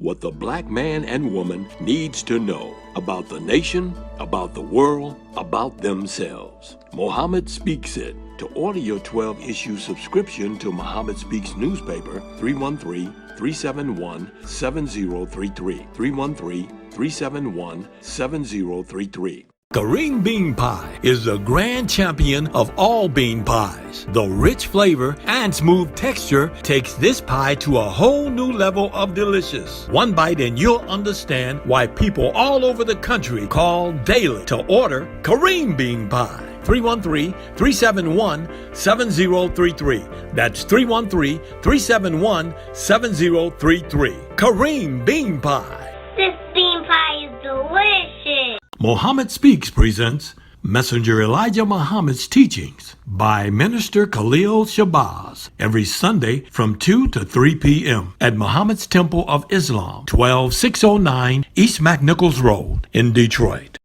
what the black man and woman needs to know about the nation, about the world, about themselves. Muhammad Speaks It. To order your 12-issue subscription to Muhammad Speaks newspaper, 313-371-7033. 313-371-7033. Kareem Bean Pie is the grand champion of all bean pies. The rich flavor and smooth texture takes this pie to a whole new level of delicious. One bite and you'll understand why people all over the country call daily to order Kareem Bean Pie. 313-371-7033. That's 313-371-7033. Kareem Bean Pie. This bean pie is delicious. Muhammad Speaks presents Messenger Elijah Muhammad's Teachings by Minister Khalil Shabazz every Sunday from 2 to 3 p.m. at Muhammad's Temple of Islam, 12609 East McNichols Road in Detroit.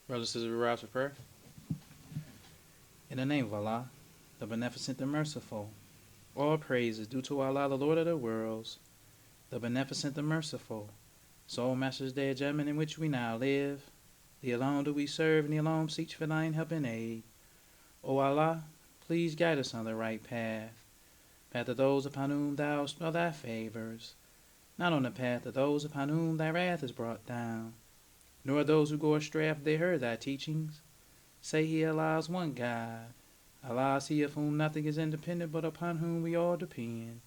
Brothers and sisters, we rise for prayer. In the name of Allah, the Beneficent and Merciful, all praise is due to Allah, the Lord of the worlds, the Beneficent and Merciful, Soul Master's Day of Judgment in which we now live. The alone do we serve, and the alone seek for thine help and aid. O Allah, please guide us on the right path of those upon whom thou spell thy favors, not on the path of those upon whom thy wrath is brought down, nor those who go astray after they heard thy teachings. Say he, Allah is one God. Allah is he of whom nothing is independent, but upon whom we all depend.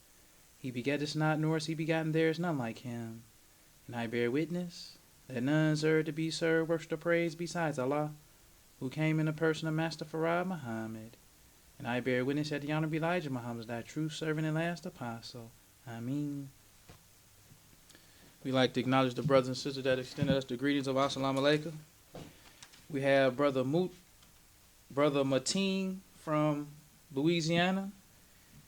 He begetteth not, nor is he begotten, there is none like him. And I bear witness that none deserve to be served, worship, or praise besides Allah, who came in the person of Master Farad Muhammad. And I bear witness that the Honorable Elijah Muhammad is thy true servant and last apostle. Ameen. We'd like to acknowledge the brothers and sisters that extended us the greetings of Assalamu Alaikum. We have Brother Mateen from Louisiana.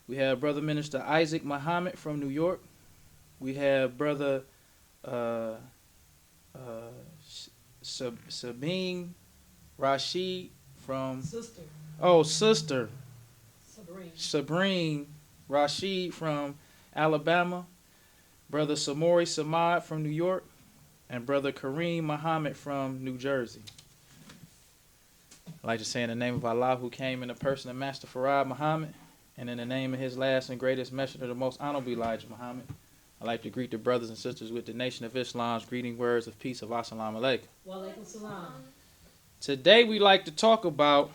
We have Brother Minister Isaac Muhammad from New York. We have Brother Sabine Rashid from Sister Sabrine Rashid from Alabama, Brother Samori Samad from New York, and Brother Kareem Muhammad from New Jersey. I'd like to say in the name of Allah, who came in the person of Master Farad Muhammad, and in the name of his last and greatest messenger, the most honorable Elijah Muhammad, I'd like to greet the brothers and sisters with the Nation of Islam's greeting words of peace of Assalamu Alaikum. Wa alaikum salam. Today we'd like to talk about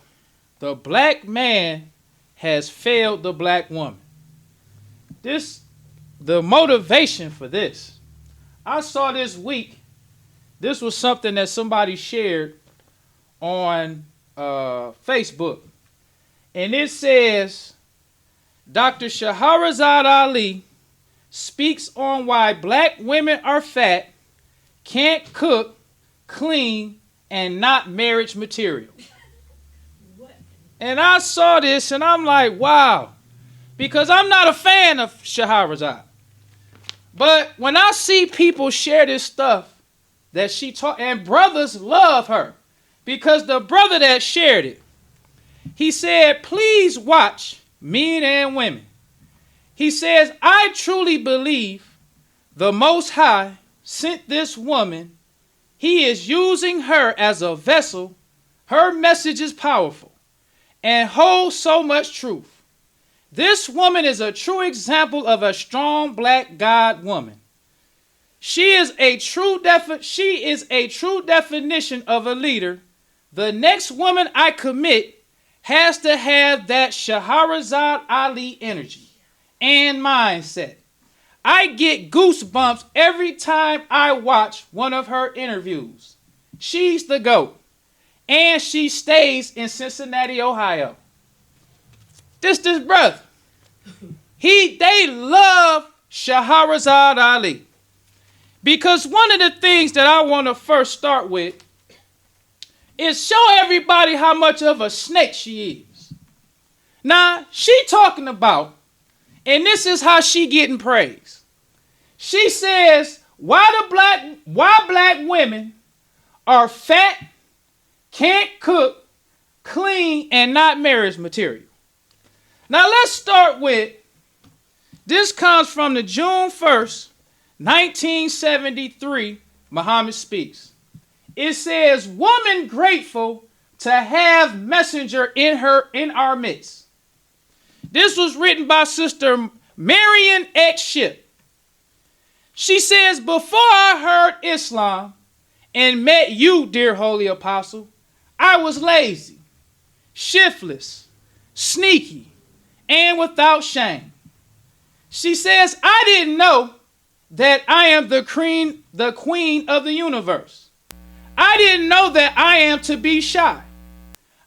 the black man has failed the black woman. The motivation for this, I saw this week, this was something that somebody shared on Facebook. And it says, Dr. Shahrazad Ali speaks on why black women are fat, can't cook, clean, and not marriage material. What? And I saw this and I'm like, wow. Because I'm not a fan of Shahrazad. But when I see people share this stuff that she taught, and brothers love her, because the brother that shared it, he said, please watch men and women. He says, I truly believe the Most High sent this woman. He is using her as a vessel. Her message is powerful and holds so much truth. This woman is a true example of a strong black God woman. She is a true definition of a leader. The next woman I commit has to have that Shahrazad Ali energy and mindset. I get goosebumps every time I watch one of her interviews. She's the GOAT. And she stays in Cincinnati, Ohio. This brother. They love Shahrazad Ali. Because one of the things that I want to first start with is show everybody how much of a snake she is. Now, she talking about, and this is how she getting praise. She says, why black women are fat, can't cook, clean, and not marriage material. Now let's start with This comes from the June 1st, 1973, Muhammad Speaks. It says, woman grateful to have messenger in our midst. This was written by Sister Marion X. Ship. She says, before I heard Islam and met you, dear Holy Apostle, I was lazy, shiftless, sneaky, and without shame. She says, I didn't know that I am the queen of the universe. I didn't know that I am to be shy.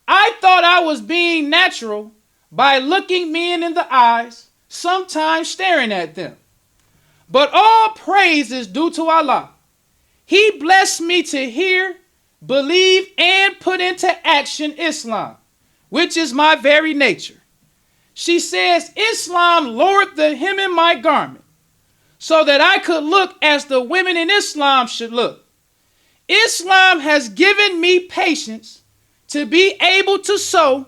I thought I was being natural by looking men in the eyes, sometimes staring at them. But all praise is due to Allah. He blessed me to hear, believe, and put into action Islam, which is my very nature. She says, Islam lowered the hem in my garment so that I could look as the women in Islam should look. Islam has given me patience to be able to sew,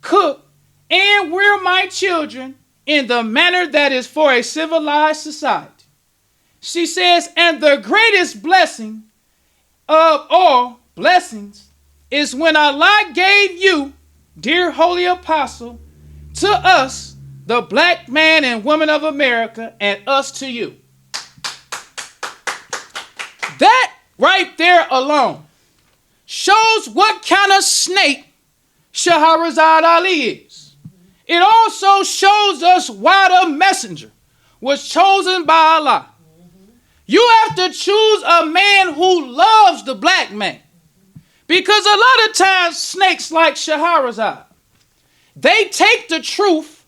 cook, and rear my children in the manner that is for a civilized society. She says, and the greatest blessing of all blessings is when Allah gave you, dear Holy Apostle, to us, the black man and woman of America, and us to you. That right there alone shows what kind of snake Shahrazad Ali is. It also shows us why the messenger was chosen by Allah. You have to choose a man who loves the black man. Because a lot of times snakes like Shahrazad, they take the truth,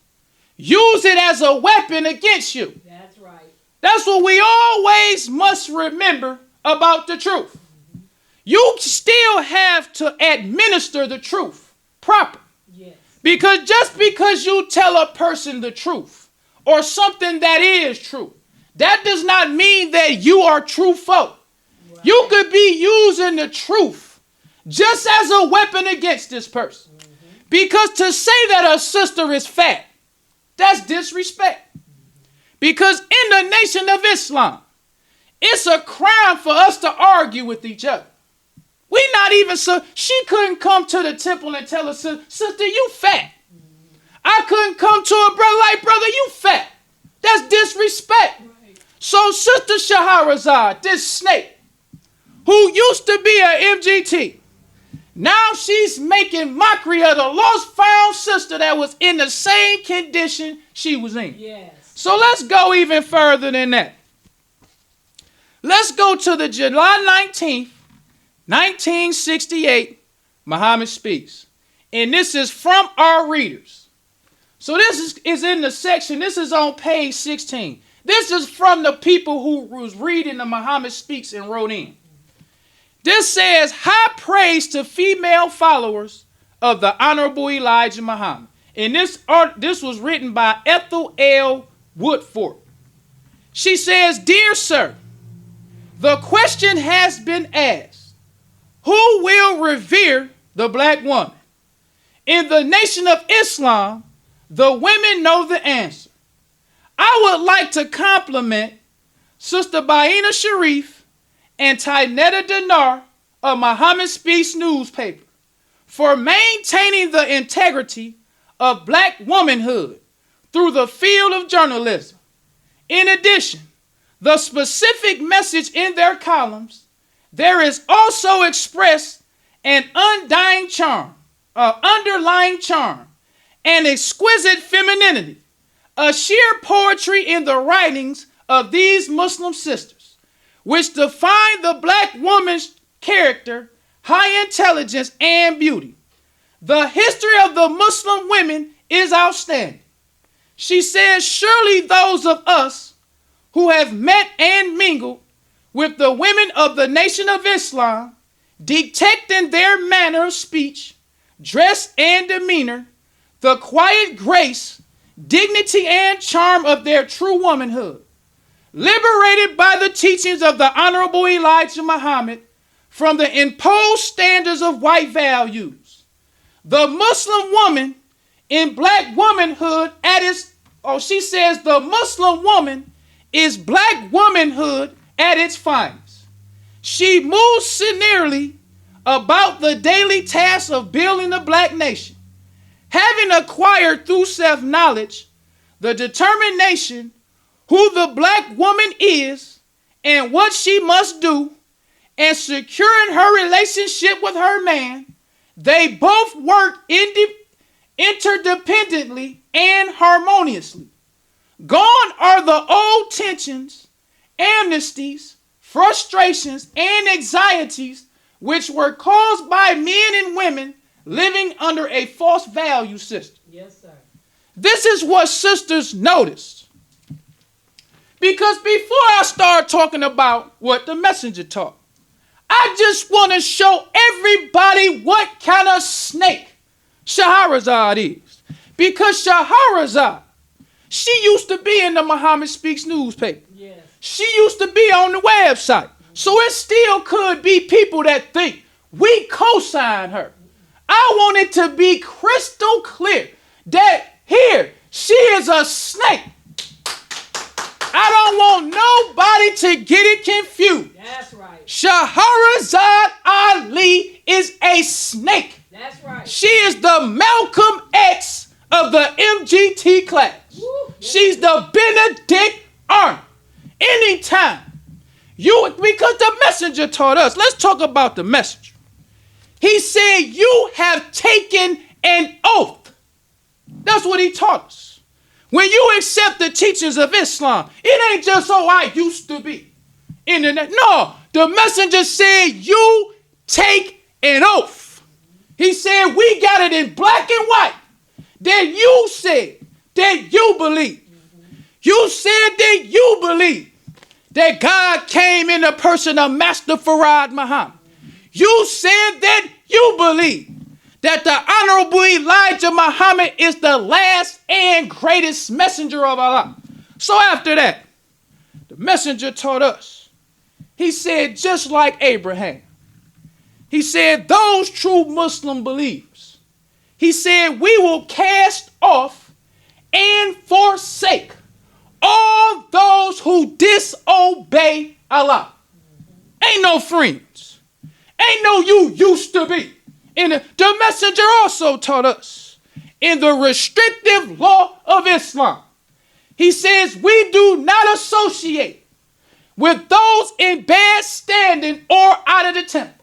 use it as a weapon against you. That's right. That's what we always must remember about the truth. You still have to administer the truth proper. Yes. Because just because you tell a person the truth or something that is true, that does not mean that you are truthful. Right. You could be using the truth just as a weapon against this person. Because to say that a sister is fat, that's disrespect. Because in the Nation of Islam, it's a crime for us to argue with each other. We not even so. She couldn't come to the temple and tell us, sister, you fat. I couldn't come to a brother like, brother, you fat. That's disrespect. Right. So Sister Shahrazad, this snake, who used to be an MGT, now she's making mockery of the lost found sister that was in the same condition she was in. Yes. So let's go even further than that. Let's go to the July 19th, 1968, Muhammad Speaks. And this is from our readers. So this is in the section, this is on page 16. This is from the people who was reading the Muhammad Speaks and wrote in. This says, high praise to female followers of the Honorable Elijah Muhammad. And this was written by Ethel L. Woodford. She says, dear sir, the question has been asked, who will revere the black woman? In the Nation of Islam, the women know the answer. I would like to compliment Sister Baina Sharif and Tynetta Dinar of Muhammad Speaks newspaper for maintaining the integrity of black womanhood through the field of journalism. In addition, the specific message in their columns, there is also expressed an undying charm, underlying charm, and exquisite femininity, a sheer poetry in the writings of these Muslim sisters, which define the black woman's character, high intelligence, and beauty. The history of the Muslim women is outstanding. She says, surely those of us who have met and mingled with the women of the Nation of Islam, detecting their manner of speech, dress, and demeanor, the quiet grace, dignity, and charm of their true womanhood, liberated by the teachings of the Honorable Elijah Muhammad from the imposed standards of white values. The Muslim woman in black womanhood at its she says the Muslim woman is black womanhood at its finest. She moves sincerely about the daily task of building the black nation, having acquired through self-knowledge the determination who the black woman is and what she must do, and securing her relationship with her man. They both work interdependently and harmoniously. Gone are the old tensions, amnesties, frustrations, and anxieties which were caused by men and women living under a false value system. Yes, sir. This is what sisters noticed. Because before I start talking about what the messenger taught, I just want to show everybody what kind of snake Shahrazad is. Because Shahrazad, she used to be in the Muhammad Speaks newspaper. Yes. She used to be on the website. So it still could be people that think we co-sign her. I want it to be crystal clear that here she is a snake. I don't want nobody to get it confused. That's right. Shahrazad Ali is a snake. That's right. She is the Malcolm X of the MGT class. Woo. She's the Benedict Arnold. Anytime because the messenger taught us, let's talk about the messenger. He said, you have taken an oath. That's what he taught us. When you accept the teachings of Islam, it ain't just, I used to be. No, the messenger said, you take an oath. He said, we got it in black and white. That you said that you believe. You said that you believe that God came in the person of Master Farad Muhammad. You said that you believe that the Honorable Elijah Muhammad is the last and greatest messenger of Allah. So after that, the messenger taught us. He said, just like Abraham, he said, those true Muslim believers, he said, we will cast off and forsake all those who disobey Allah. Ain't no friends. Ain't no you used to be. And the messenger also taught us in the restrictive law of Islam. He says we do not associate with those in bad standing or out of the temple.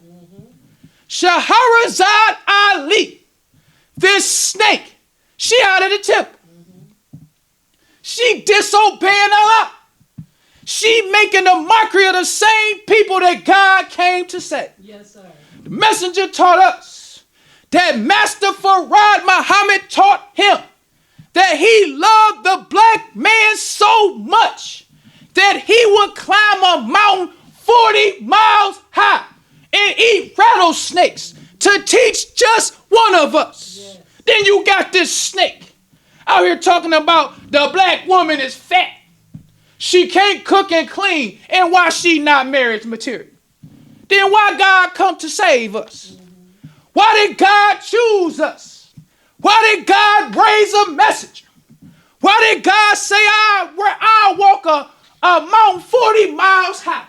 Shahrazad Ali, this snake, she out of the temple. She disobeying Allah. She making a mockery of the same people that God came to save. Yes, sir. The messenger taught us that Master Farad Muhammad taught him that he loved the black man so much that he would climb a mountain 40 miles high and eat rattlesnakes to teach just one of us. Yes. Then you got this snake out here talking about the black woman is fat. She can't cook and clean, and why she not marriage material? Then why God come to save us? Why did God choose us? Why did God raise a messenger? Why did God say, I'll walk a mountain 40 miles high,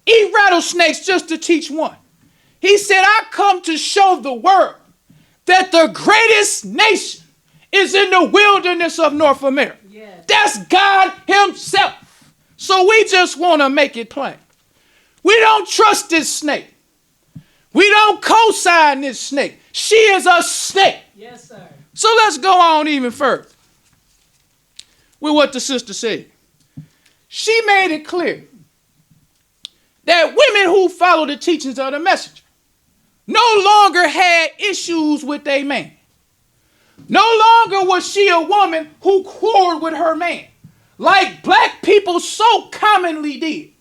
eat rattlesnakes just to teach one? He said, I come to show the world that the greatest nation is in the wilderness of North America. Yes. That's God himself. So we just want to make it plain. We don't trust this snake. We don't co-sign this snake. She is a snake. Yes, sir. So let's go on even further with what the sister said. She made it clear that women who follow the teachings of the messenger no longer had issues with their man. No longer was she a woman who quarreled with her man, like black people so commonly did.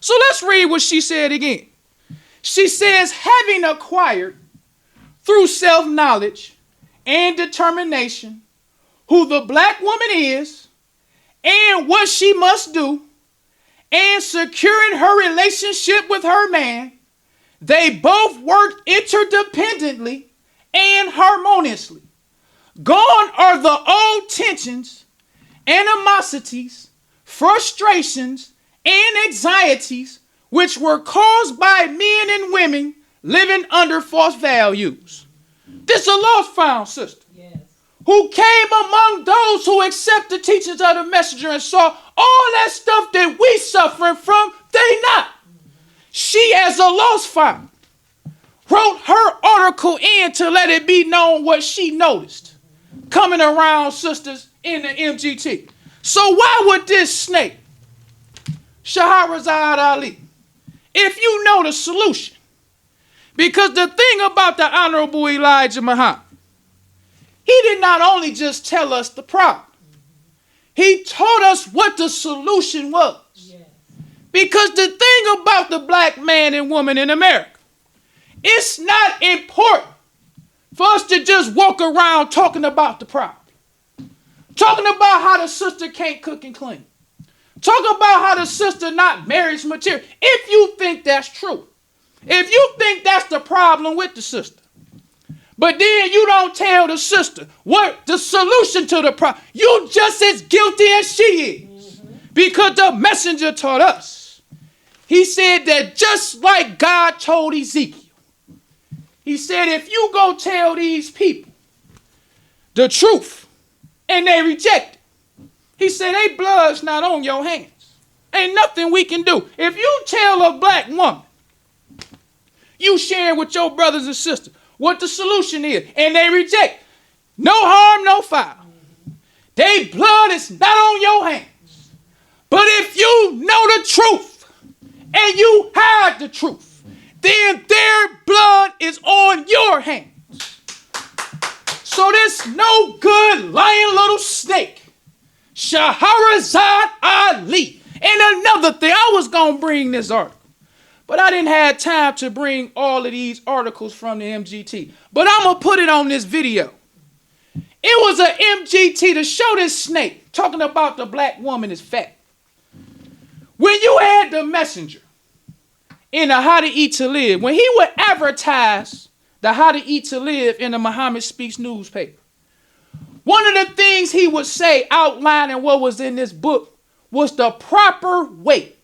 So let's read what she said again. She says, having acquired through self-knowledge and determination who the black woman is and what she must do, and securing her relationship with her man, they both worked interdependently and harmoniously. Gone are the old tensions, animosities, frustrations, and anxieties which were caused by men and women living under false values. This is a lost found sister Yes. who came among those who accept the teachings of the messenger and saw all that stuff that we suffering from, they not. She, as a lost found, wrote her article in to let it be known what she noticed coming around sisters in the MGT. So why would this snake, Shahrazad Ali, if you know the solution? Because the thing about the Honorable Elijah Muhammad, he did not only just tell us the problem, he told us what the solution was. Yes. Because the thing about the black man and woman in America, it's not important for us to just walk around talking about the problem. Talking about how the sister can't cook and clean. Talking about how the sister not marriage material. If you think that's true, if you think that's the problem with the sister, but then you don't tell the sister what the solution to the problem, you just as guilty as she is. Because the messenger taught us. He said that just like God told Ezekiel, he said, if you go tell these people the truth and they reject it, he said, they blood's not on your hands. Ain't nothing we can do. If you tell a black woman, you share with your brothers and sisters what the solution is, and they reject, no harm, no foul. They blood is not on your hands. But if you know the truth and you hide the truth, then their blood is on your hands. So this no good lying little snake, Shahrazad Ali. And another thing, I was going to bring this article, but I didn't have time to bring all of these articles from the MGT. But I'm going to put it on this video. It was an MGT to show this snake talking about the black woman is fat. When you had the messenger in the How to Eat to Live, when he would advertise the How to Eat to Live in the Muhammad Speaks newspaper, one of the things he would say outlining what was in this book was the proper weight.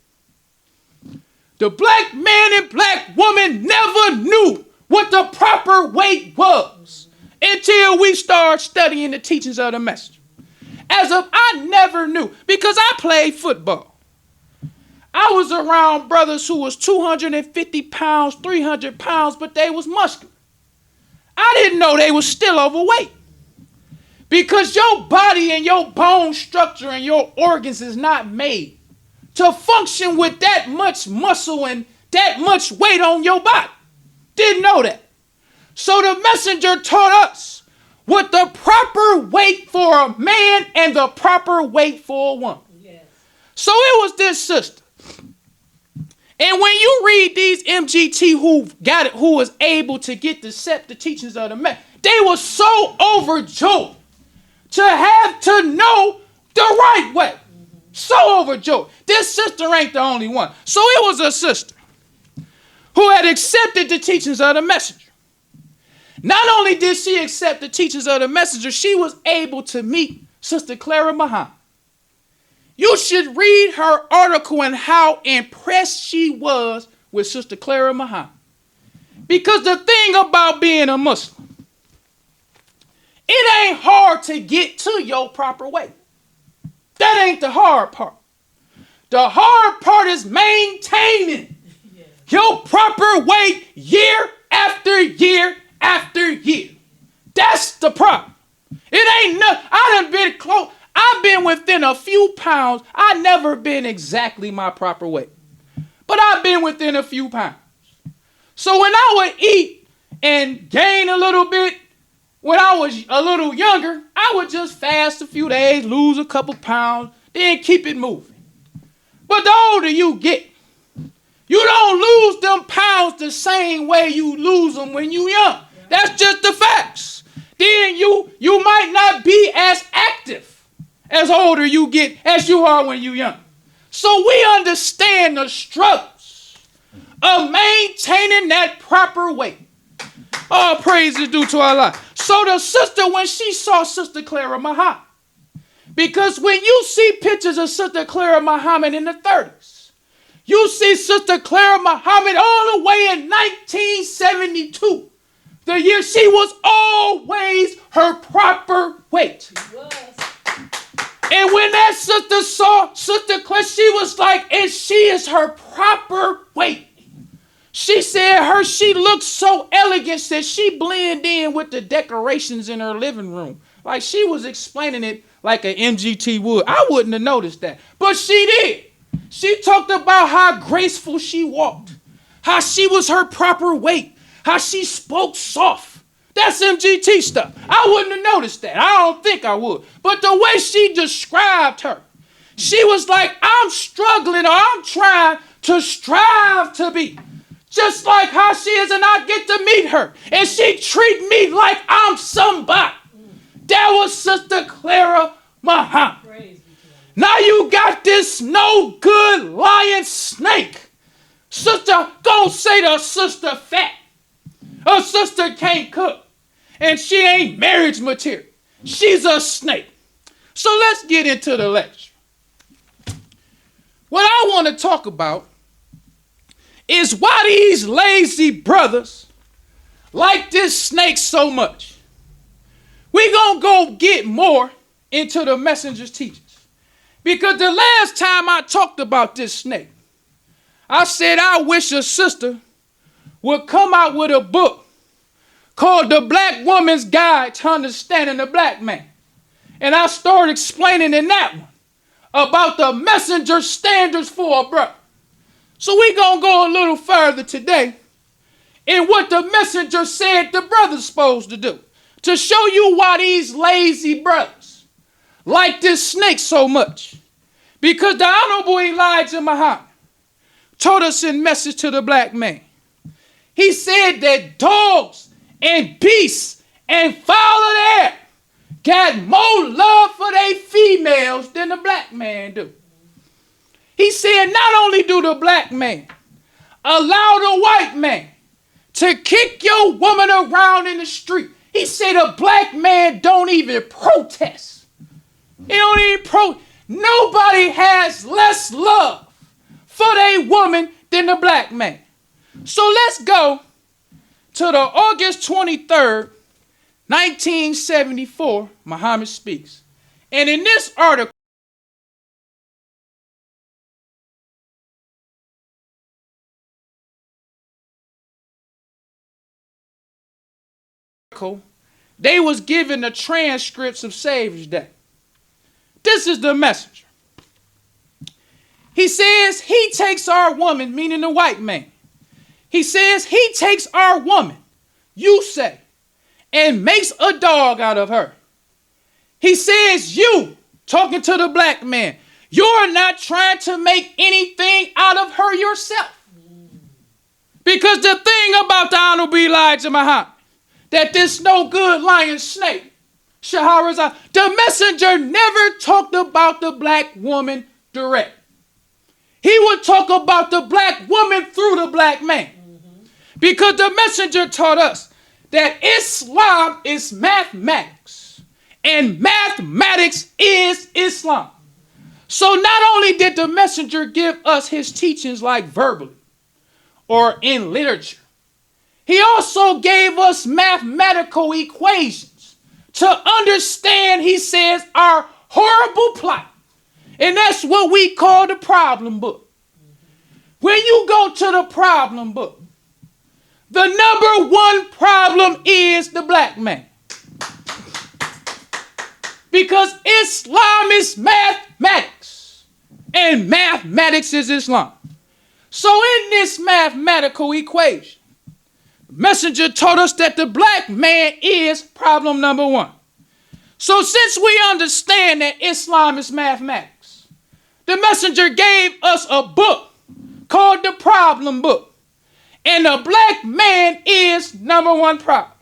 The black man and black woman never knew what the proper weight was until we started studying the teachings of the messenger. As of I never knew, because I played football. I was around brothers who was 250 pounds, 300 pounds, but they was muscular. I didn't know they was still overweight. Because your body and your bone structure and your organs is not made to function with that much muscle and that much weight on your body. Didn't know that. So the messenger taught us what the proper weight for a man and the proper weight for a woman. Yes. So it was this sister. And when you read these MGT who got it, who was able to get to accept the teachings of the man, they were so overjoyed to have to know the right way. So overjoyed. This sister ain't the only one. So it was a sister who had accepted the teachings of the messenger. Not only did she accept the teachings of the messenger, she was able to meet Sister Clara Muhammad. You should read her article and how impressed she was with Sister Clara Muhammad. Because the thing about being a Muslim, it ain't hard to get to your proper weight. That ain't the hard part. The hard part is maintaining your proper weight year after year after year. That's the problem. It ain't nothing. I done been close. I've been within a few pounds. I've never been exactly my proper weight. But I've been within a few pounds. So when I would eat and gain a little bit, when I was a little younger, I would just fast a few days, lose a couple pounds, then keep it moving. But the older you get, you don't lose them pounds the same way you lose them when you young. That's just the facts. Then you might not be as active as older you get as you are when you young. So we understand the struggles of maintaining that proper weight. All praise is due to Allah. So the sister, when she saw Sister Clara Muhammad, Because when you see pictures of Sister Clara Muhammad in the 30s, you see Sister Clara Muhammad all the way in 1972. The year she was always her proper weight. And when that sister saw Sister Clara, she was like, and she is her proper weight. She said she looked so elegant that she blended in with the decorations in her living room. Like she was explaining it like an MGT would. I wouldn't have noticed that, but she did. She talked about how graceful she walked, how she was her proper weight, how she spoke soft. That's MGT stuff. I wouldn't have noticed that. I don't think I would. But the way she described her, she was like, I'm struggling or I'm trying to strive to be just like how she is, and I get to meet her. And she treat me like I'm somebody. That was Sister Clara Muhammad. Now you got this no good lying snake. Sister, don't say the sister fat. Her sister can't cook. And she ain't marriage material. She's a snake. So let's get into the lecture. What I want to talk about is why these lazy brothers like this snake so much. We're going to go get more into the messenger's teachings. Because the last time I talked about this snake, I said I wish a sister would come out with a book called The Black Woman's Guide to Understanding the Black Man. And I started explaining in that one about the messenger standards for a brother. So we're going to go a little further today in what the messenger said the brother's supposed to do, to show you why these lazy brothers like this snake so much. Because the Honorable Elijah Muhammad told us in Message to the Black Man, he said that dogs and beasts and fowl of the air got more love for their females than the black man do. He said not only do the black man allow the white man to kick your woman around in the street, he said the black man don't even protest. He don't even Nobody has less love for their woman than the black man. So let's go to the August 23rd, 1974, Muhammad Speaks. And in this article, they was given the transcripts of Savior's Day. This is the messenger. He says he takes our woman, meaning the white man. He says he takes our woman, you say, and makes a dog out of her. He says you, talking to the black man, you're not trying to make anything out of her yourself. Because the thing about the Honorable Elijah Muhammad, that this no good lying snake, Shahrazad, the messenger never talked about the black woman direct. He would talk about the black woman through the black man. Because the messenger taught us that Islam is mathematics and mathematics is Islam. So not only did the messenger give us his teachings like verbally or in literature, he also gave us mathematical equations to understand, he says, our horrible plight. And that's what we call the problem book. When you go to the problem book, the number one problem is the black man. Because Islam is mathematics and mathematics is Islam. So in this mathematical equation, the messenger taught us that the black man is problem number one. So since we understand that Islam is mathematics, the messenger gave us a book called the problem book. And the black man is number one problem.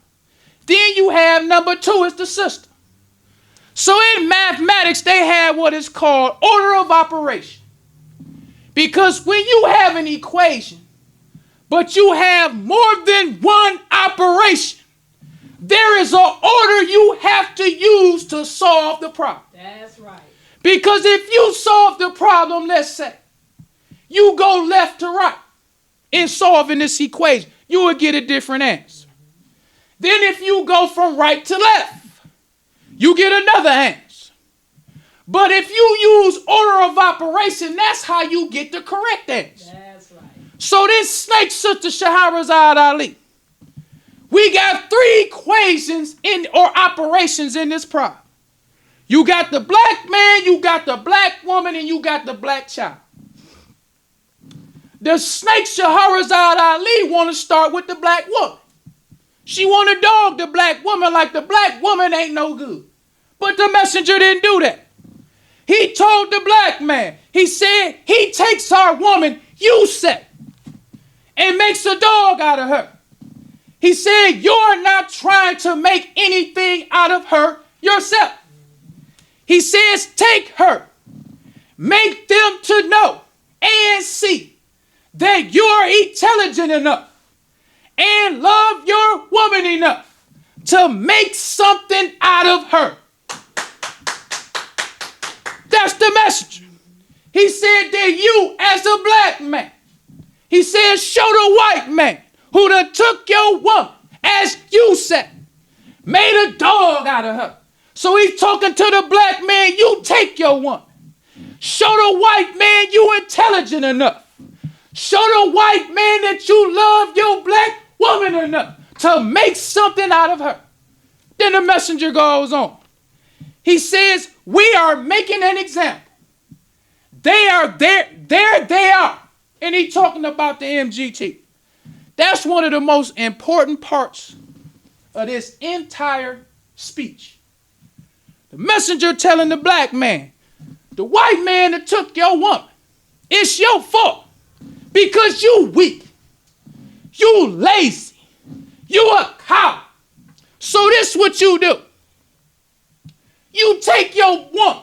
Then you have number two is the system. So in mathematics, they have what is called order of operation. Because when you have an equation, but you have more than one operation, there is an order you have to use to solve the problem. That's right. Because if you solve the problem, let's say, you go left to right in solving this equation, you will get a different answer. Then if you go from right to left, you get another answer. But if you use order of operation, that's how you get the correct answer. That's right. So this snake, Sister Shahrazad Ali, we got three equations or operations in this problem. You got the black man, you got the black woman, and you got the black child. The snake Shahrazad Ali want to start with the black woman. She want to dog the black woman like the black woman ain't no good. But the messenger didn't do that. He told the black man, he said he takes our woman, Yusef, and makes a dog out of her. He said, you're not trying to make anything out of her yourself. He says, take her, make them to know and see that you're intelligent enough and love your woman enough to make something out of her. That's the messenger. He said that you as a black man, he said, show the white man who done took your woman, as you said, made a dog out of her. So he's talking to the black man, you take your woman. Show the white man you intelligent enough. Show the white man that you love your black woman enough to make something out of her. Then the messenger goes on. He says, we are making an example. They are there they are. And he's talking about the MGT. That's one of the most important parts of this entire speech. The messenger telling the black man, the white man that took your woman, it's your fault because you weak, you lazy, you a coward. So this what you do. You take your woman.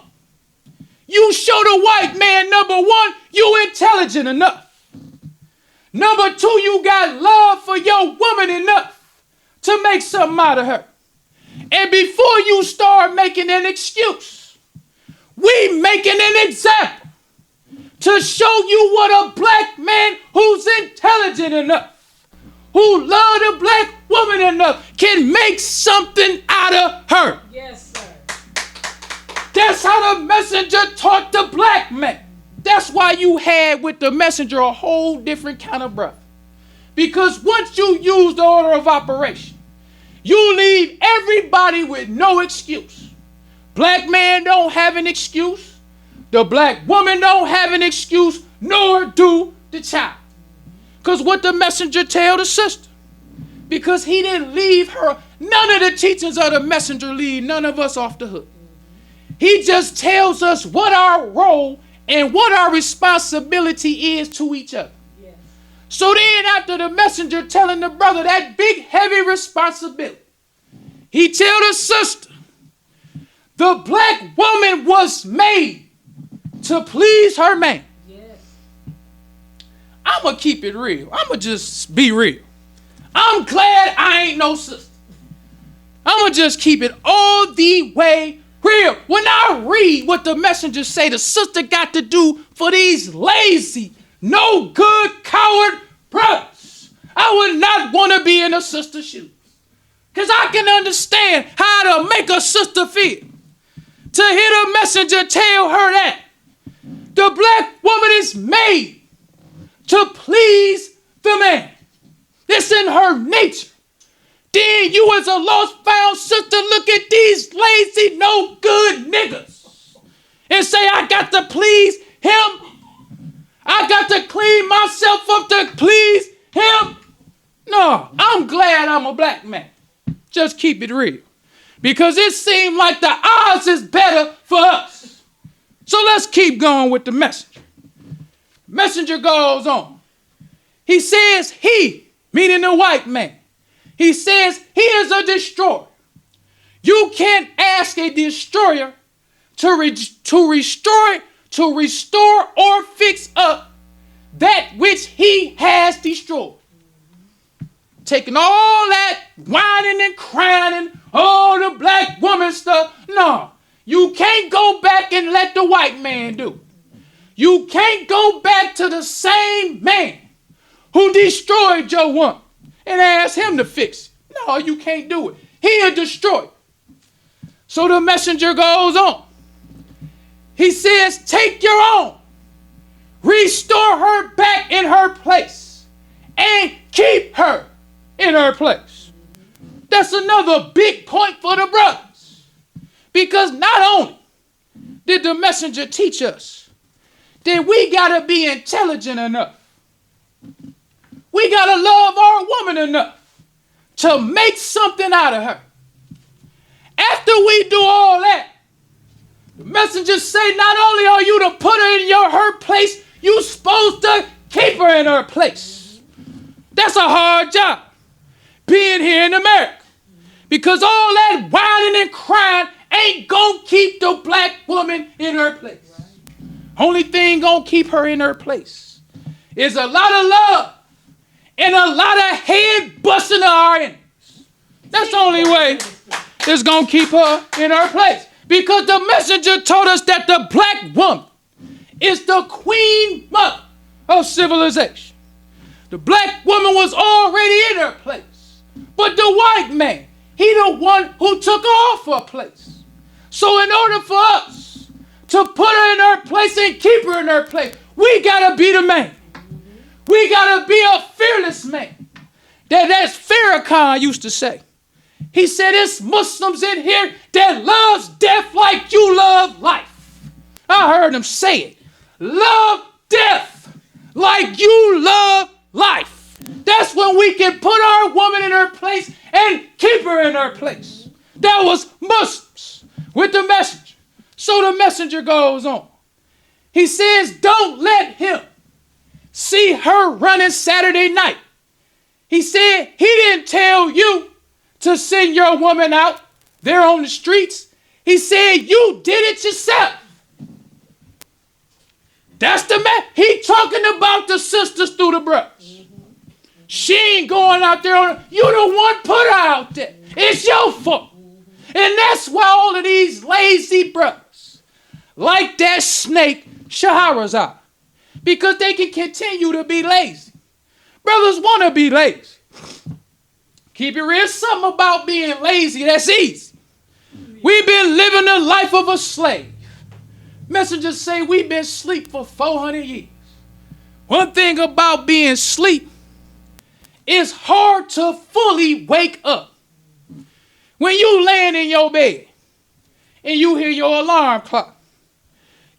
You show the white man, number one, you intelligent enough. Number two, you got love for your woman enough to make something out of her. And before you start making an excuse, we making an example to show you what a black man who's intelligent enough, who love the black woman enough, can make something out of her. Yes, sir. That's how the messenger taught the black man. That's why you had with the messenger a whole different kind of brother. Because once you use the order of operation, you leave everybody with no excuse. Black man don't have an excuse. The black woman don't have an excuse, nor do the child. Because what the messenger tell the sister? Because he didn't leave her. None of the teachings of the messenger leave none of us off the hook. He just tells us what our role and what our responsibility is to each other. Yes. So then after the messenger telling the brother that big heavy responsibility, he tell the sister, the black woman was made to please her man. Yes. I'm going to keep it real. I'm going to just be real. I'm glad I ain't no sister. I'm going to just keep it all the way real. When I read what the messengers say the sister got to do for these lazy, no good, coward brothers, I would not want to be in a sister's shoes. Because I can understand how to make a sister feel. To hear the messenger tell her that the black woman is made to please the man. It's in her nature. Then you as a lost found sister look at these lazy, no good niggas and say, I got to please him. I got to clean myself up to please him. No, I'm glad I'm a black man. Just keep it real. Because it seemed like the odds is better for us. So let's keep going with the messenger. Messenger goes on. He says he, meaning the white man, he says he is a destroyer. You can't ask a destroyer to restore or fix up that which he has destroyed. taking all that whining and crying and all the black woman stuff. No, you can't go back and let the white man do it. You can't go back to the same man who destroyed your woman and ask him to fix it. No, you can't do it. He'll destroy it. So the messenger goes on. He says, take your own. Restore her back in her place and keep her in her place. That's another big point for the brothers. Because not only did the messenger teach us that we got to be intelligent enough, we got to love our woman enough to make something out of her. After we do all that, the messengers say not only are you to put her in her place, you're supposed to keep her in her place. That's a hard job, being here in America. Because all that whining and crying ain't gonna keep the black woman in her place. Only thing gonna keep her in her place is a lot of love and a lot of head busting of our enemies. That's the only way it's gonna keep her in her place. Because the messenger told us that the black woman is the queen mother of civilization. The black woman was already in her place. But the white man, he the one who took off her place. So in order for us to put her in her place and keep her in her place, we gotta be the man. We gotta be a fearless man. That's Farrakhan used to say. He said, it's Muslims in here that loves death like you love life. I heard him say it. Love death like you love life. That's when we can put our woman in her place and keep her in her place. That was Muslims with the messenger. So the messenger goes on. He says, don't let him see her running Saturday night. He said, he didn't tell you to send your woman out there on the streets. He said, you did it yourself. That's the man. He talking about the sisters through the brothers. She ain't going out there. You the one put her out there. It's your fault. And that's why all of these lazy brothers like that snake Shahrazad, because they can continue to be lazy. Brothers want to be lazy. Keep it real, something about being lazy that's easy. We've been living the life of a slave. Messengers say we've been asleep for 400 years. One thing about being asleep, it's hard to fully wake up. When you laying in your bed and you hear your alarm clock,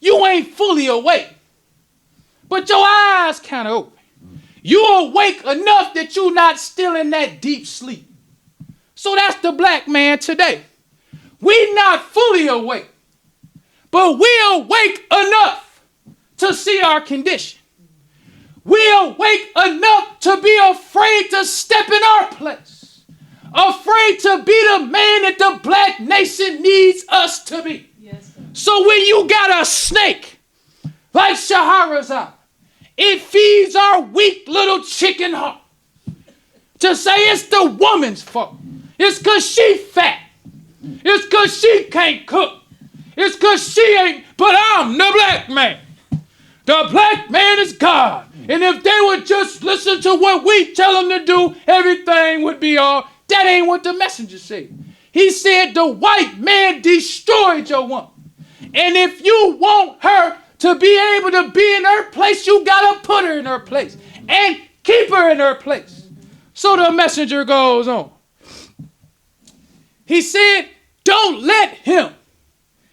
you ain't fully awake, but your eyes kind of open. You awake enough that you're not still in that deep sleep. So that's the black man today. We not fully awake, but we awake enough to see our condition. We awake enough to be afraid to step in our place. Afraid to be the man that the black nation needs us to be. Yes, sir. So when you got a snake like Shahrazad, it feeds our weak little chicken heart to say it's the woman's fault. It's because she fat. It's because she can't cook. It's because she ain't, but I'm the black man. The black man is God. And if they would just listen to what we tell them to do, everything would be all. That ain't what the messenger said. He said the white man destroyed your woman. And if you want her to be able to be in her place, you got to put her in her place and keep her in her place. So the messenger goes on. He said, don't let him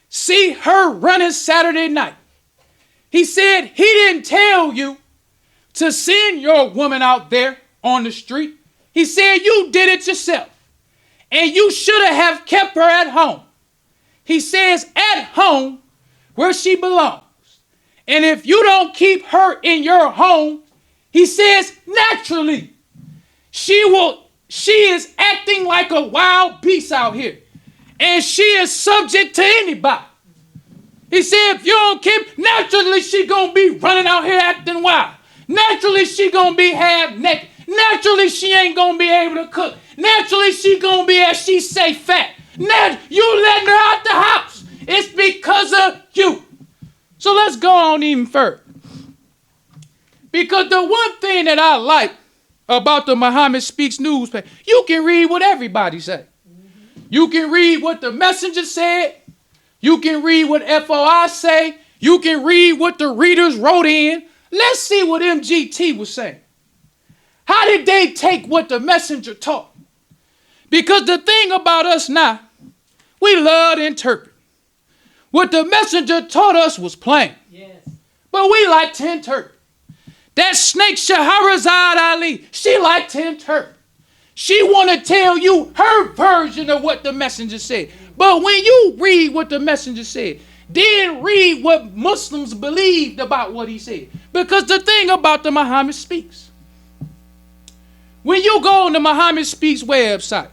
see her running Saturday night. He said he didn't tell you to send your woman out there on the street. He said you did it yourself. And you should have kept her at home. He says at home where she belongs. And if you don't keep her in your home, he says naturally she is acting like a wild beast out here. And she is subject to anybody. He said if you don't keep, naturally she gonna be running out here acting wild. Naturally she gonna be half naked. Naturally, she ain't going to be able to cook. Naturally, she going to be, as she say, fat. You letting her out the house. It's because of you. So let's go on even further. Because the one thing that I like about the Muhammad Speaks newspaper, you can read what everybody say. You can read what the messenger said. You can read what FOI say. You can read what the readers wrote in. Let's see what MGT was saying. How did they take what the messenger taught? Because the thing about us now, we love to interpret. What the messenger taught us was plain. Yes. But we like to interpret. That snake Shahrazad Ali, she liked to interpret. She want to tell you her version of what the messenger said. But when you read what the messenger said, then read what Muslims believed about what he said. Because the thing about the Muhammad Speaks, when you go on the Muhammad Speaks website,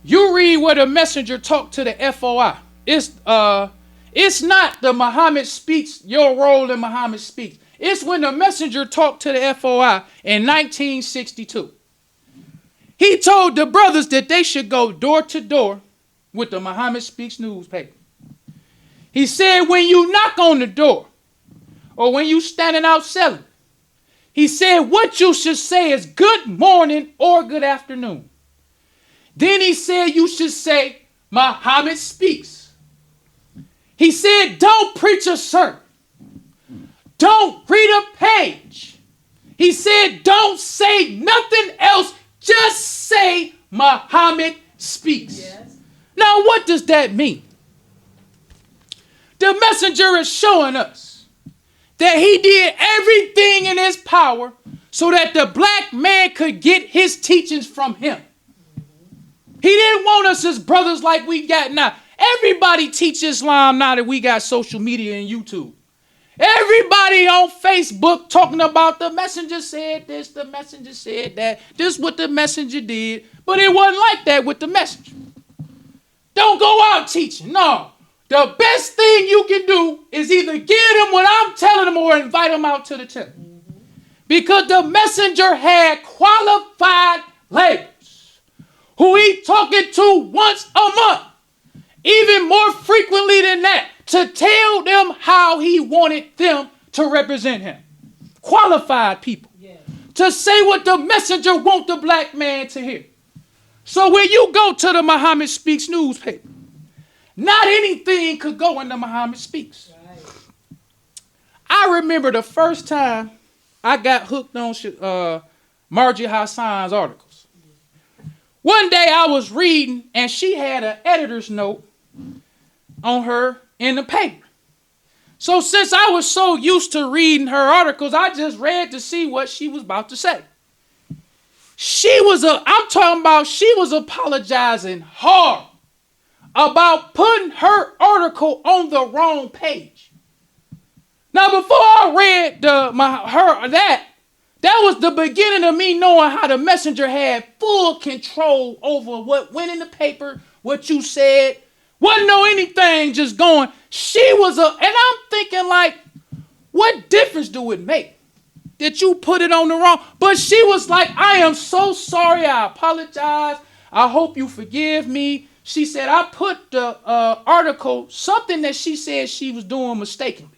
you read what a messenger talked to the FOI. It's not the Muhammad Speaks, your role in Muhammad Speaks. It's when the messenger talked to the FOI in 1962. He told the brothers that they should go door to door with the Muhammad Speaks newspaper. He said, when you knock on the door or when you standing out selling, he said, what you should say is good morning or good afternoon. Then he said, you should say, Muhammad Speaks. He said, don't preach a sermon. Don't read a page. He said, don't say nothing else. Just say Muhammad Speaks. Yes. Now, what does that mean? The messenger is showing us that he did everything in his power so that the black man could get his teachings from him. He didn't want us as brothers like we got now. Everybody teach Islam now that we got social media and YouTube. Everybody on Facebook talking about the messenger said this, the messenger said that, this is what the messenger did. But it wasn't like that with the messenger. Don't go out teaching. No. The best thing you can do is either give them what I'm telling them or invite them out to the temple. Because the messenger had qualified laborers who he talking to once a month, even more frequently than that, to tell them how he wanted them to represent him. Qualified people. Yes. To say what the messenger want the black man to hear. So when you go to the Muhammad Speaks newspaper, not anything could go in the Muhammad Speaks. Right. I remember the first time I got hooked on Margie Hassan's articles. One day I was reading and she had an editor's note on her in the paper. So since I was so used to reading her articles, I just read to see what she was about to say. She was apologizing hard about putting her article on the wrong page. Now, before I read that was the beginning of me knowing how the messenger had full control over what went in the paper, what you said. Wasn't no anything just going. And I'm thinking like, what difference do it make that you put it on the wrong? But she was like, I am so sorry. I apologize. I hope you forgive me. She said, I put the article, something that she said she was doing mistakenly.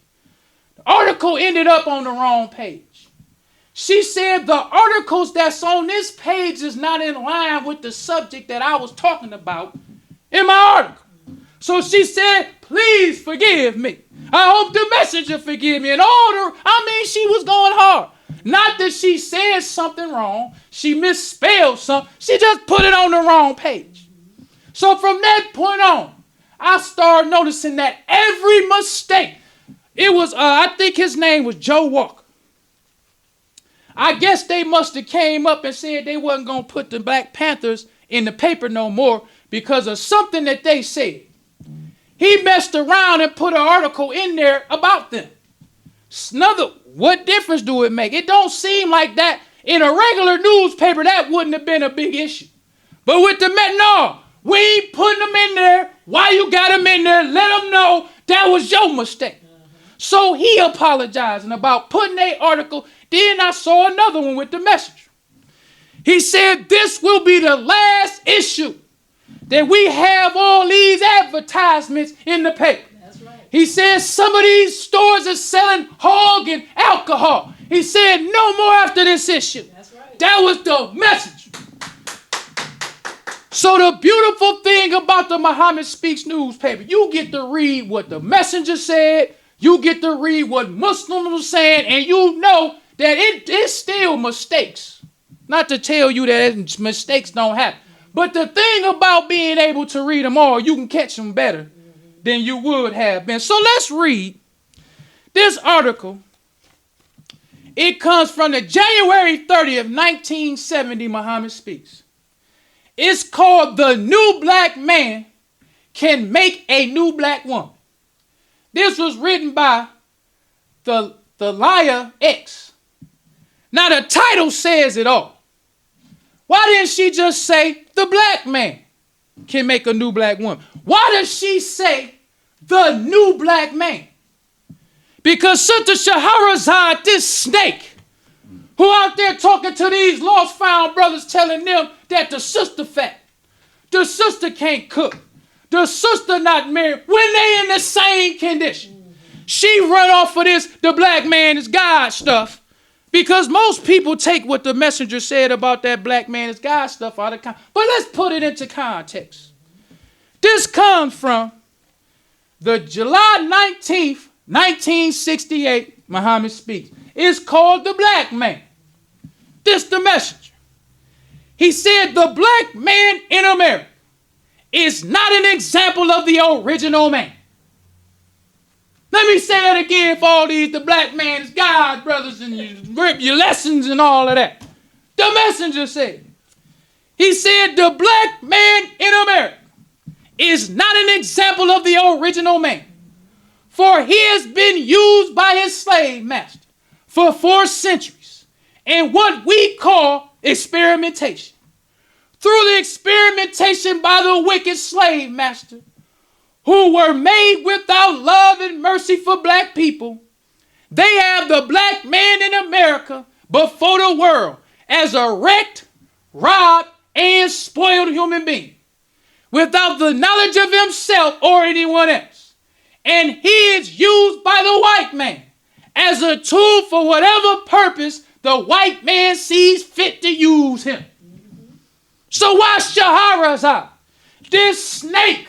The article ended up on the wrong page. She said the articles that's on this page is not in line with the subject that I was talking about in my article. So she said, please forgive me. I hope the messenger forgive me. She was going hard. Not that she said something wrong. She misspelled something. She just put it on the wrong page. So from that point on, I started noticing that every mistake, it was, I think his name was Joe Walker. I guess they must have came up and said they wasn't going to put the Black Panthers in the paper no more because of something that they said. He messed around and put an article in there about them. What difference do it make? It don't seem like that in a regular newspaper that wouldn't have been a big issue. But with the no, we ain't putting them in there. Why you got them in there? Let them know that was your mistake. So he apologizing about putting an article. Then I saw another one with the messenger. He said this will be the last issue that we have all these advertisements in the paper. That's right. He said some of these stores are selling hog and alcohol. He said no more after this issue. That's right. That was the message. So the beautiful thing about the Muhammad Speaks newspaper, you get to read what the messenger said, you get to read what Muslims were saying, and you know that it is still mistakes. Not to tell you that mistakes don't happen. But the thing about being able to read them all, you can catch them better than you would have been. So let's read this article. It comes from the January 30th, 1970 Muhammad Speaks. It's called The New Black Man Can Make a New Black Woman. This was written by the Liar X. Now the title says it all. Why didn't she just say the black man can make a new black woman? Why does she say the new black man? Because Sister Shahrazad, this snake, who out there talking to these lost found brothers, telling them that the sister fat, the sister can't cook, the sister not married, when they in the same condition. She run off of this, the black man is God stuff, because most people take what the messenger said about that black man is God stuff out of context. But let's put it into context. This comes from the July 19th, 1968, Muhammad Speaks. It's called The Black Man. This the messenger. He said the black man in America is not an example of the original man. Let me say that again for all these, the black man is God, brothers, and you rip your lessons and all of that. The messenger said, he said the black man in America is not an example of the original man, for he has been used by his slave master for 4 centuries in what we call experimentation. Through the experimentation by the wicked slave master, who were made without love and mercy for black people, they have the black man in America before the world as a wrecked, robbed, and spoiled human being, without the knowledge of himself or anyone else. And he is used by the white man as a tool for whatever purpose the white man sees fit to use him. So why Shahrazad, this snake,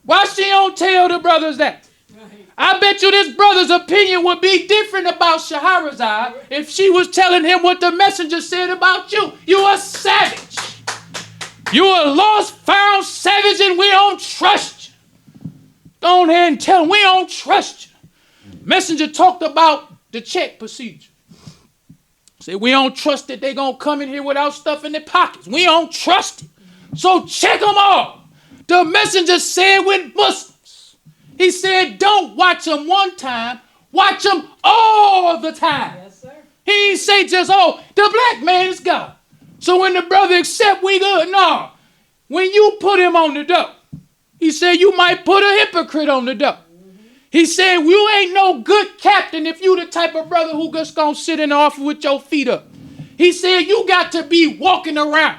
why she don't tell the brothers that? Right. I bet you this brother's opinion would be different about Shahrazad if she was telling him what the messenger said about you. You a savage. You a lost, found savage, and we don't trust you. Go ahead and tell him we don't trust you. Messenger talked about the check procedure. Said we don't trust that they gonna come in here without stuff in their pockets. We don't trust it. So check them all. The messenger said with Muslims, he said don't watch them one time, watch them all the time. Yes, sir. He didn't say just, oh, the black man is God. So when the brother accept, we good. No. When you put him on the dope, he said you might put a hypocrite on the dope. He said, you ain't no good captain if you the type of brother who just gonna sit in the office with your feet up. He said, you got to be walking around.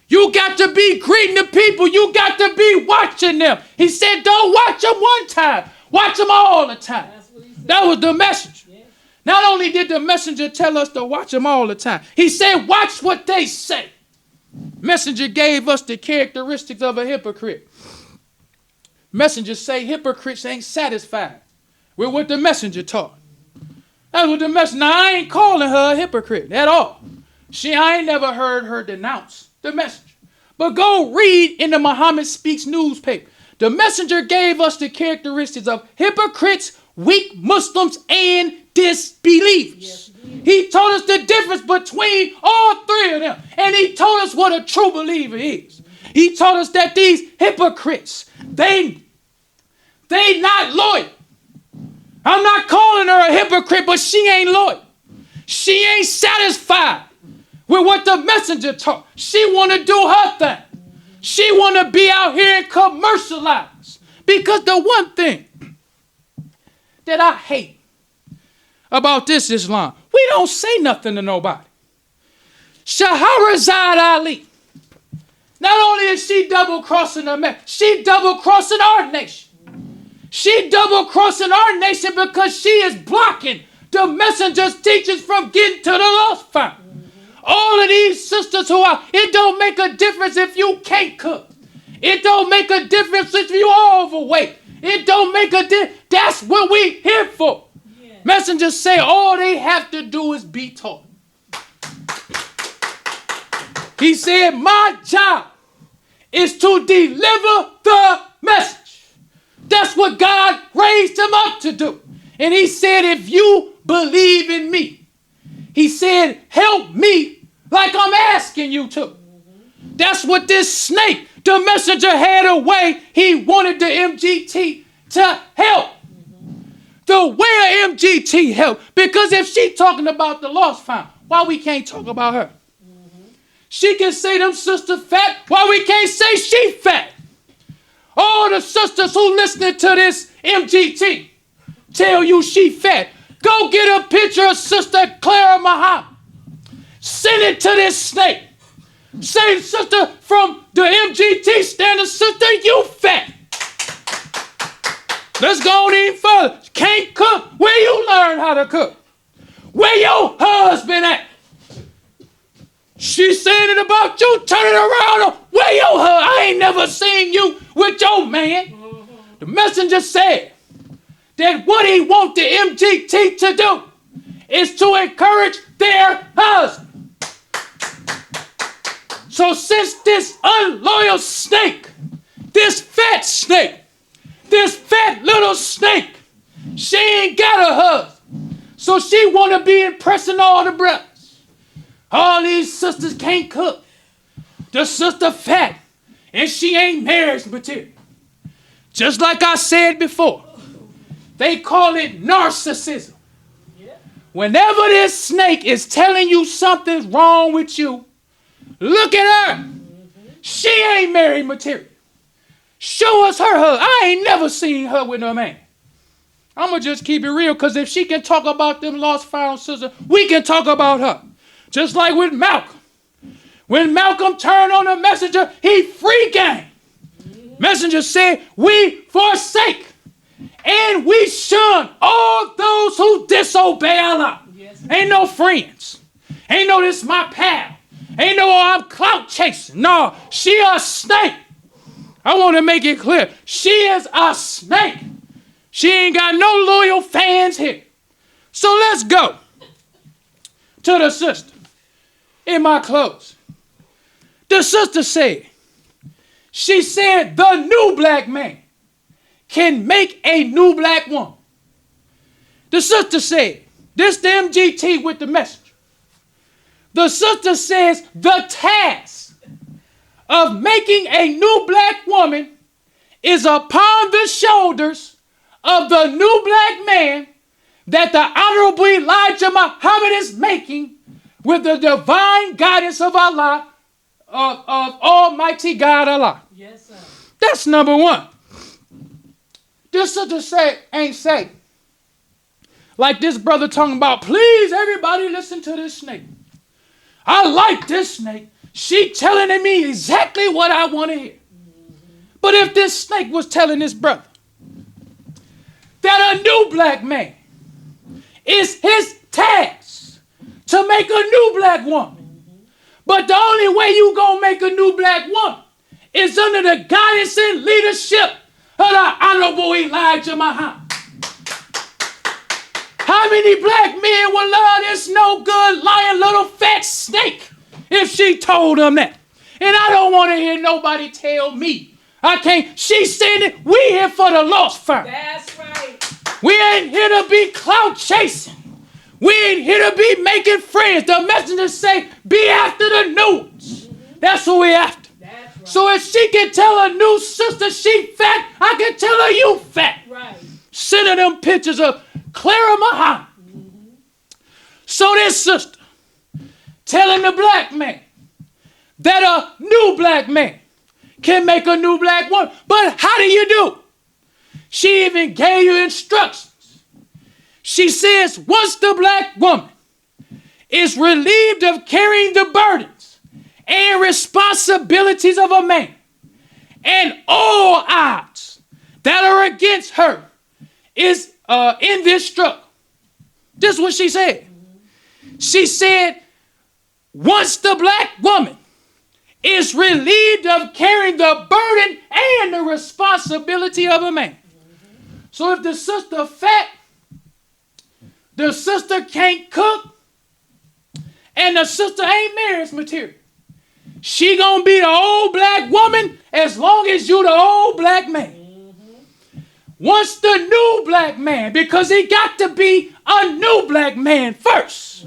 You got to be greeting the people. You got to be watching them. He said, don't watch them one time. Watch them all the time. That's what he said. That was the message. Yeah. Not only did the messenger tell us to watch them all the time, he said, watch what they say. Messenger gave us the characteristics of a hypocrite. Messengers say hypocrites ain't satisfied with what the messenger taught. That's what the messenger. Now, I ain't calling her a hypocrite at all. I ain't never heard her denounce the messenger. But go read in the Muhammad Speaks newspaper. The messenger gave us the characteristics of hypocrites, weak Muslims, and disbelievers. Yes, he told us the difference between all 3 of them. And he told us what a true believer is. He told us that these hypocrites, they not loyal. I'm not calling her a hypocrite, but she ain't loyal. She ain't satisfied with what the messenger taught. She want to do her thing. She want to be out here and commercialize. Because the one thing that I hate about this Islam, we don't say nothing to nobody. Shahrazad Ali. Not only is she double-crossing America, she double-crossing our nation. She double-crossing our nation because she is blocking the messenger's teachings from getting to the lost found. All of these sisters who are, it don't make a difference if you can't cook. It don't make a difference if you are overweight. It don't make a difference. That's what we here for. Yeah. Messengers say all they have to do is be taught. He said, my job is to deliver the message. That's what God raised him up to do. And he said, if you believe in me, he said, help me like I'm asking you to. That's what this snake, the messenger, had a way he wanted the MGT to help. The way of MGT help. Because if she talking about the lost found, why we can't talk about her? She can say them sisters fat, why we can't say she fat? All the sisters who listening to this MGT tell you she fat. Go get a picture of Sister Clara Muhammad. Send it to this snake. Say, sister from the MGT standard, sister, you fat. Let's go on even further. Can't cook. Where you learn how to cook? Where your husband at? She saying it about you, turn it around. Where your husband? I ain't never seen you with your man. The messenger said that what he want the MGT to do is to encourage their husband. So since this unloyal snake, this fat little snake, she ain't got a husband. So she want to be impressing all the brothers. All these sisters can't cook. The sister fat, and she ain't marriage material. Just like I said before, they call it narcissism. Whenever this snake is telling you something's wrong with you, look at her. She ain't married material. Show us her husband. I ain't never seen her with no man. I'm going to just keep it real, because if she can talk about them lost found sisters, we can talk about her. Just like with Malcolm. When Malcolm turned on the messenger, he free game. Messenger said, we forsake and we shun all those who disobey Allah. Yes. Ain't no friends. Ain't no this my pal. Ain't no I'm clout chasing. No, she a snake. I want to make it clear. She is a snake. She ain't got no loyal fans here. So let's go to the sister in my clothes. The sister said, she said the new black man can make a new black woman. The sister said, this the MGT with the messenger. The sister says the task of making a new black woman is upon the shoulders of the new black man that the Honorable Elijah Muhammad is making with the divine guidance of Allah, of Almighty God Allah. Yes, sir. That's number one. This sister say ain't say. Like this brother talking about, please everybody listen to this snake. I like this snake. She telling me exactly what I want to hear. But if this snake was telling this brother that a new black man is his task to make a new black woman, but the only way you gonna make a new black woman is under the guidance and leadership of the Honorable Elijah Muhammad. How many black men will love this no good lying little fat snake if she told them that? And I don't want to hear nobody tell me. I can't. She's saying it. We here for the lost found. That's right. We ain't here to be clout chasing. We ain't here to be making friends. The messengers say, be after the news. That's what we after. That's right. So if she can tell a new sister she fat, I can tell her you fat. Right. Sending them pictures of Clara Muhammad. So this sister telling the black man that a new black man can make a new black woman. But how do you do? She even gave you instructions. She says once the black woman is relieved of carrying the burdens and responsibilities of a man, and all odds that are against her is in this struggle. This is what she said. She said, once the black woman is relieved of carrying the burden and the responsibility of a man. So if the sister fat, the sister can't cook, and the sister ain't marriage material, she gonna be the old black woman as long as you the old black man. Once the new black man, because he got to be a new black man first,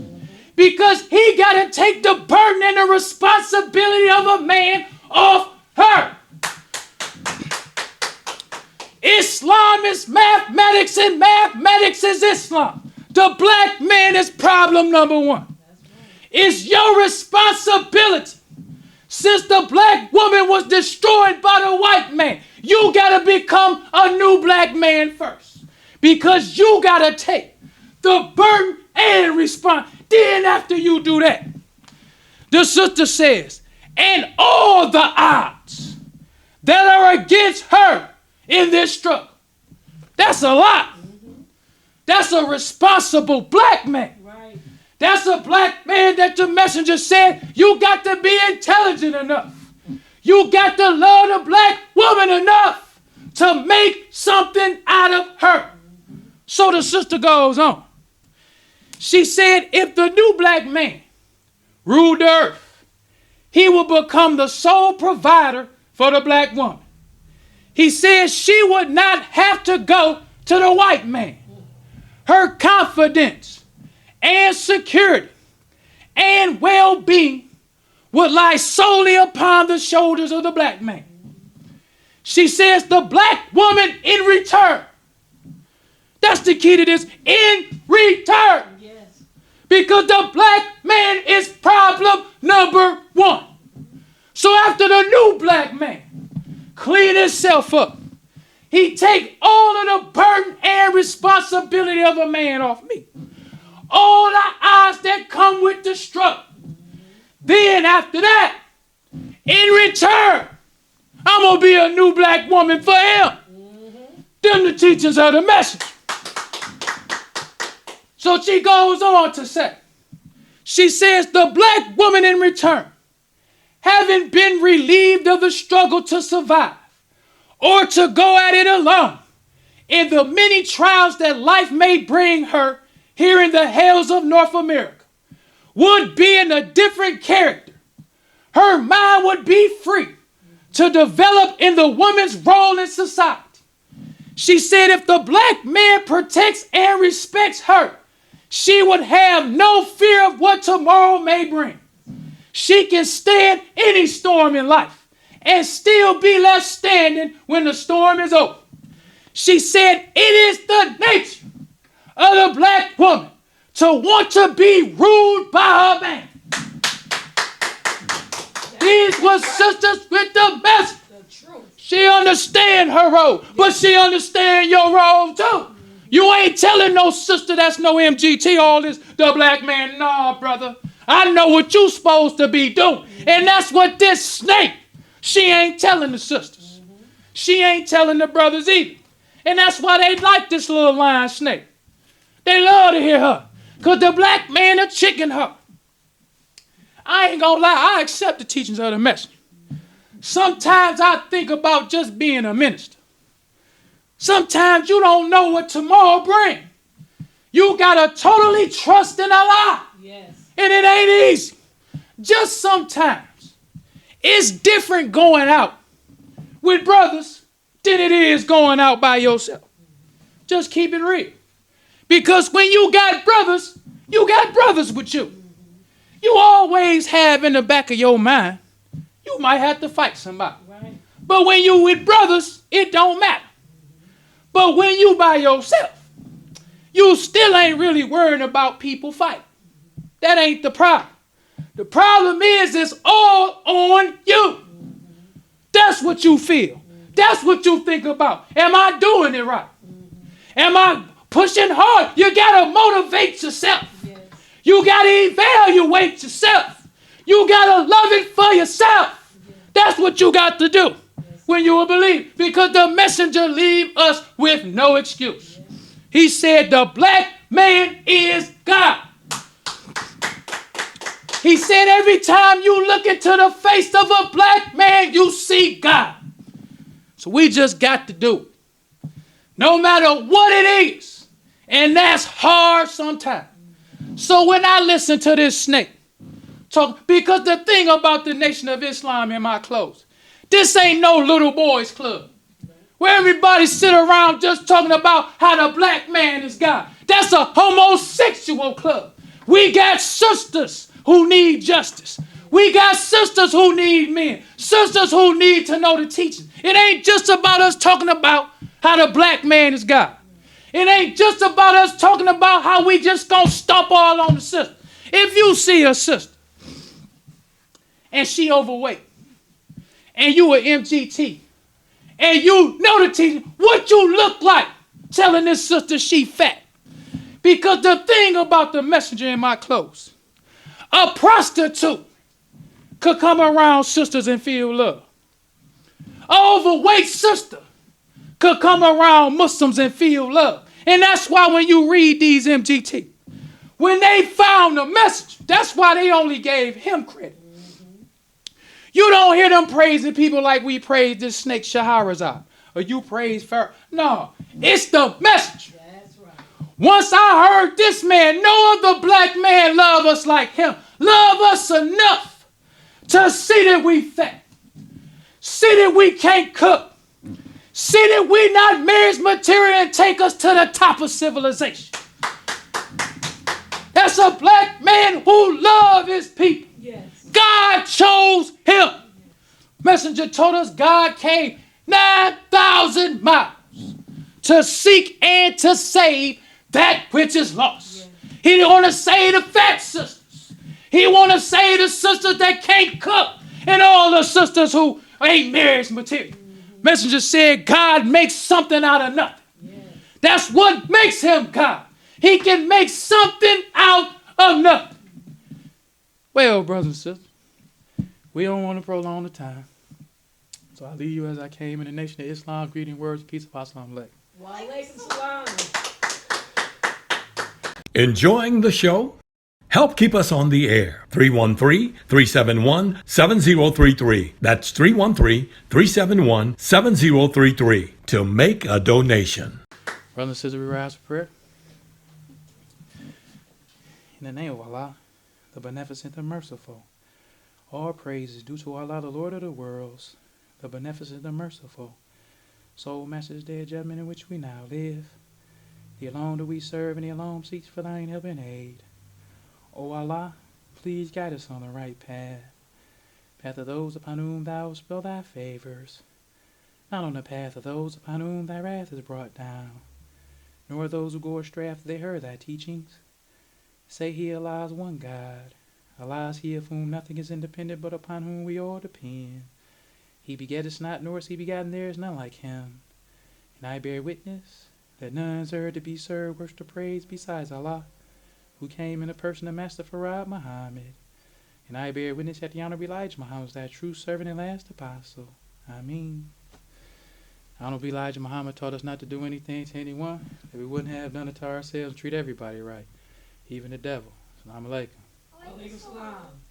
because he got to take the burden and the responsibility of a man off her. Islam is mathematics and mathematics is Islam. The black man is problem number one. It's your responsibility. Since the black woman was destroyed by the white man, you got to become a new black man first. Because you got to take the burden and respond. Then after you do that, the sister says, and all the odds that are against her in this struggle. That's a lot. That's a responsible black man. Right. That's a black man that the messenger said, you got to be intelligent enough. You got to love the black woman enough to make something out of her. So the sister goes on. She said, if the new black man ruled the earth, he will become the sole provider for the black woman. He says she would not have to go to the white man. Her confidence and security and well-being would lie solely upon the shoulders of the black man. She says the black woman in return. That's the key to this. In return. Yes. Because the black man is problem number one. So after the new black man clean himself up, he take all of the burden and responsibility of a man off me. All the odds that come with the struggle. Then after that, in return, I'm going to be a new black woman for him. Them the teachings of the message. So she goes on to say, she says, the black woman in return, having been relieved of the struggle to survive or to go at it alone in the many trials that life may bring her here in the hells of North America, would be in a different character. Her mind would be free to develop in the woman's role in society. She said if the black man protects and respects her, she would have no fear of what tomorrow may bring. She can stand any storm in life and still be left standing when the storm is over. She said it is the nature of the black woman to want to be ruled by her man. These were sisters with the message. She understand her role, but she understand your role too. You ain't telling no sister that's no MGT all this, the black man. Nah, brother. I know what you supposed to be doing. And that's what this snake, she ain't telling the sisters. She ain't telling the brothers either. And that's why they like this little lion snake. They love to hear her. Because the black man a chicken her. I ain't gonna lie, I accept the teachings of the message. Sometimes I think about just being a minister. Sometimes you don't know what tomorrow brings. You gotta totally trust in Allah. Yes. And it ain't easy. Just sometimes. It's different going out with brothers than it is going out by yourself. Just keep it real. Because when you got brothers with you. You always have in the back of your mind, you might have to fight somebody. Right. But when you with brothers, it don't matter. But when you by yourself, you still ain't really worrying about people fighting. That ain't the problem. The problem is it's all on you. That's what you feel. That's what you think about. Am I doing it right? Am I pushing hard? You got to motivate yourself. Yes. You got to evaluate yourself. You got to love it for yourself. That's what you got to do when you a believer. Because the messenger leave us with no excuse. He said the black man is God. He said every time you look into the face of a black man, you see God. So we just got to do it. No matter what it is. And that's hard sometimes. So when I listen to this snake talk, because the thing about the Nation of Islam in my clothes, this ain't no little boys club where everybody sit around just talking about how the black man is God. That's a homosexual club. We got sisters who need justice. We got sisters who need men. Sisters who need to know the teaching. It ain't just about us talking about how the black man is God. It ain't just about us talking about how we just gonna stomp all on the sister. If you see a sister and she overweight and you an MGT and you know the teaching, what you look like telling this sister she fat? Because the thing about the messenger in my clothes, a prostitute could come around sisters and feel love. An overweight sister could come around Muslims and feel love. And that's why when you read these MGT, when they found the message, that's why they only gave him credit. You don't hear them praising people like we praise this snake Shahrazad, or you praise Pharaoh. No, it's the message. That's right. Once I heard this man, no other black man love us like him. Love us enough to see that we fat. See that we can't cook. See that we not marriage material and take us to the top of civilization. That's a black man who loves his people. Yes. God chose him. Messenger told us God came 9,000 miles to seek and to save that which is lost. He didn't want to save the fat sisters. He want to save the sisters that can't cook and all the sisters who ain't marriage material. Messenger said God makes something out of nothing. That's what makes him God. He can make something out of nothing. Well, brothers and sisters, we don't want to prolong the time. So I leave you as I came in the Nation of Islam. Greeting words, peace of Assalamu alaikum. Wa alaikum salam. Enjoying the show? Help keep us on the air. 313-371-7033. That's 313-371-7033 to make a donation. Brothers and sisters, we rise for prayer. In the name of Allah, the Beneficent and Merciful. All praise is due to Allah, the Lord of the worlds, the Beneficent and Merciful. Soul Master's day of judgment in which we now live. The alone do we serve, and the alone seeks for thine help and aid. O Allah, please guide us on the right path. Path of those upon whom thou spell thy favors. Not on the path of those upon whom thy wrath is brought down. Nor those who go astray after they heard thy teachings. Say he, Allah is one God. Allah is he of whom nothing is independent, but upon whom we all depend. He begetteth not, nor is he begotten, there is none like him. And I bear witness that none is heard to be served, worship to praise besides Allah, who came in the person of Master Farad Muhammad. And I bear witness that the Honorable Elijah Muhammad was thy true servant and last apostle. Ameen. Honorable Elijah Muhammad taught us not to do anything to anyone that we wouldn't have done it to ourselves, treat everybody right, even the devil. Assalamu alaikum. Wa alaikum salam.